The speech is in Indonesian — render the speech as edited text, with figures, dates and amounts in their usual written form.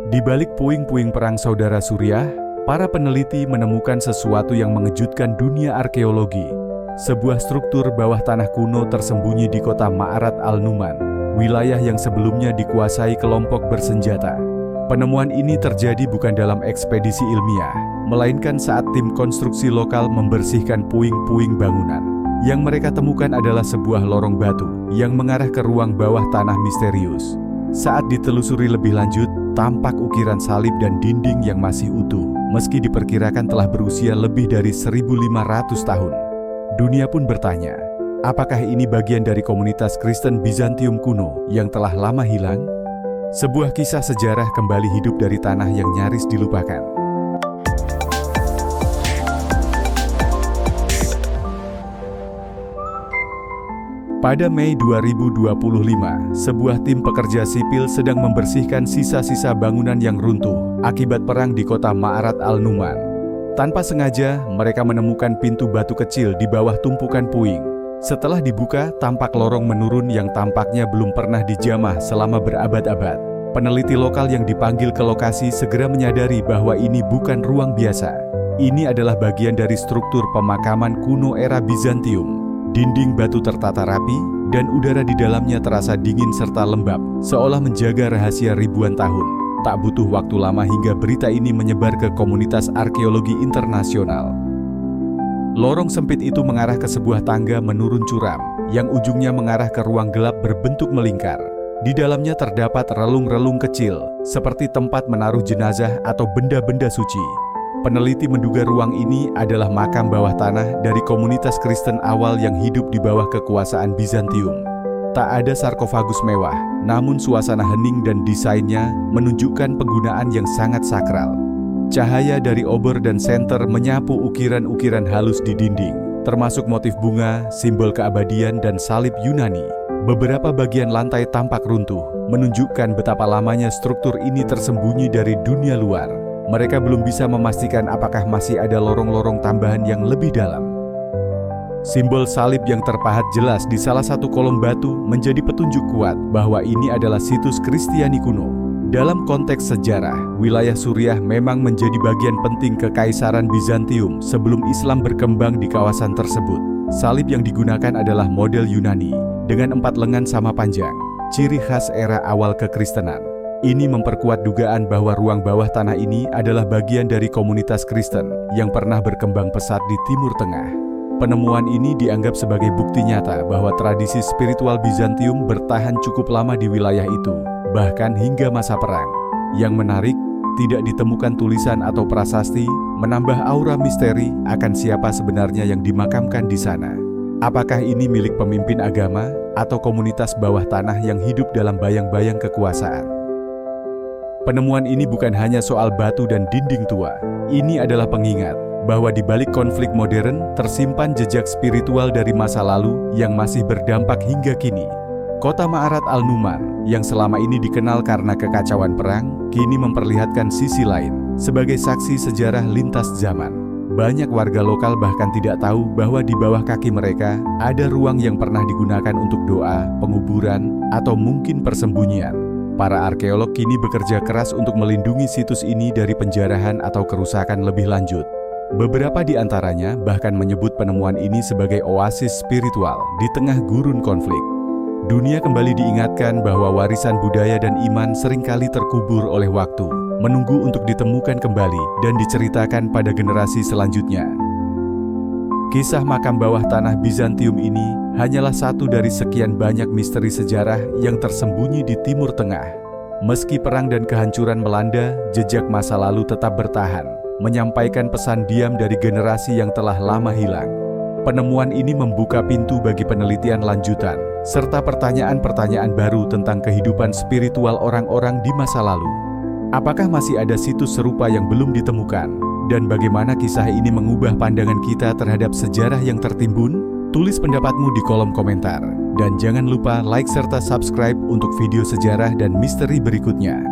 Di balik puing-puing perang saudara Suriah, para peneliti menemukan sesuatu yang mengejutkan dunia arkeologi. Sebuah struktur bawah tanah kuno tersembunyi di kota Ma'arat al-Numan, wilayah yang sebelumnya dikuasai kelompok bersenjata. Penemuan ini terjadi bukan dalam ekspedisi ilmiah, melainkan saat tim konstruksi lokal membersihkan puing-puing bangunan. Yang mereka temukan adalah sebuah lorong batu yang mengarah ke ruang bawah tanah misterius. Saat ditelusuri lebih lanjut, tampak ukiran salib dan dinding yang masih utuh, meski diperkirakan telah berusia lebih dari 1.500 tahun. Dunia pun bertanya, apakah ini bagian dari komunitas Kristen Bizantium kuno yang telah lama hilang? Sebuah kisah sejarah kembali hidup dari tanah yang nyaris dilupakan. Pada Mei 2025, sebuah tim pekerja sipil sedang membersihkan sisa-sisa bangunan yang runtuh akibat perang di kota Ma'arat al-Numan. Tanpa sengaja, mereka menemukan pintu batu kecil di bawah tumpukan puing. Setelah dibuka, tampak lorong menurun yang tampaknya belum pernah dijamah selama berabad-abad. Peneliti lokal yang dipanggil ke lokasi segera menyadari bahwa ini bukan ruang biasa. Ini adalah bagian dari struktur pemakaman kuno era Bizantium. Dinding batu tertata rapi, dan udara di dalamnya terasa dingin serta lembab, seolah menjaga rahasia ribuan tahun. Tak butuh waktu lama hingga berita ini menyebar ke komunitas arkeologi internasional. Lorong sempit itu mengarah ke sebuah tangga menurun curam, yang ujungnya mengarah ke ruang gelap berbentuk melingkar. Di dalamnya terdapat relung-relung kecil, seperti tempat menaruh jenazah atau benda-benda suci. Peneliti menduga ruang ini adalah makam bawah tanah dari komunitas Kristen awal yang hidup di bawah kekuasaan Bizantium. Tak ada sarkofagus mewah, namun suasana hening dan desainnya menunjukkan penggunaan yang sangat sakral. Cahaya dari obor dan senter menyapu ukiran-ukiran halus di dinding, termasuk motif bunga, simbol keabadian dan salib Yunani. Beberapa bagian lantai tampak runtuh, menunjukkan betapa lamanya struktur ini tersembunyi dari dunia luar. Mereka belum bisa memastikan apakah masih ada lorong-lorong tambahan yang lebih dalam. Simbol salib yang terpahat jelas di salah satu kolom batu menjadi petunjuk kuat bahwa ini adalah situs Kristiani kuno. Dalam konteks sejarah, wilayah Suriah memang menjadi bagian penting kekaisaran Bizantium sebelum Islam berkembang di kawasan tersebut. Salib yang digunakan adalah model Yunani, dengan 4 lengan sama panjang, ciri khas era awal kekristenan. Ini memperkuat dugaan bahwa ruang bawah tanah ini adalah bagian dari komunitas Kristen yang pernah berkembang pesat di Timur Tengah. Penemuan ini dianggap sebagai bukti nyata bahwa tradisi spiritual Bizantium bertahan cukup lama di wilayah itu, bahkan hingga masa perang. Yang menarik, tidak ditemukan tulisan atau prasasti, menambah aura misteri akan siapa sebenarnya yang dimakamkan di sana. Apakah ini milik pemimpin agama atau komunitas bawah tanah yang hidup dalam bayang-bayang kekuasaan? Penemuan ini bukan hanya soal batu dan dinding tua. Ini adalah pengingat bahwa di balik konflik modern tersimpan jejak spiritual dari masa lalu yang masih berdampak hingga kini. Kota Ma'arat al-Numan, yang selama ini dikenal karena kekacauan perang, kini memperlihatkan sisi lain, sebagai saksi sejarah lintas zaman. Banyak warga lokal bahkan tidak tahu bahwa di bawah kaki mereka ada ruang yang pernah digunakan untuk doa, penguburan, atau mungkin persembunyian. Para arkeolog kini bekerja keras untuk melindungi situs ini dari penjarahan atau kerusakan lebih lanjut. Beberapa di antaranya bahkan menyebut penemuan ini sebagai oasis spiritual di tengah gurun konflik. Dunia kembali diingatkan bahwa warisan budaya dan iman seringkali terkubur oleh waktu, menunggu untuk ditemukan kembali dan diceritakan pada generasi selanjutnya. Kisah makam bawah tanah Bizantium ini hanyalah satu dari sekian banyak misteri sejarah yang tersembunyi di Timur Tengah. Meski perang dan kehancuran melanda, jejak masa lalu tetap bertahan, menyampaikan pesan diam dari generasi yang telah lama hilang. Penemuan ini membuka pintu bagi penelitian lanjutan, serta pertanyaan-pertanyaan baru tentang kehidupan spiritual orang-orang di masa lalu. Apakah masih ada situs serupa yang belum ditemukan? Dan bagaimana kisah ini mengubah pandangan kita terhadap sejarah yang tertimbun? Tulis pendapatmu di kolom komentar. Dan jangan lupa like serta subscribe untuk video sejarah dan misteri berikutnya.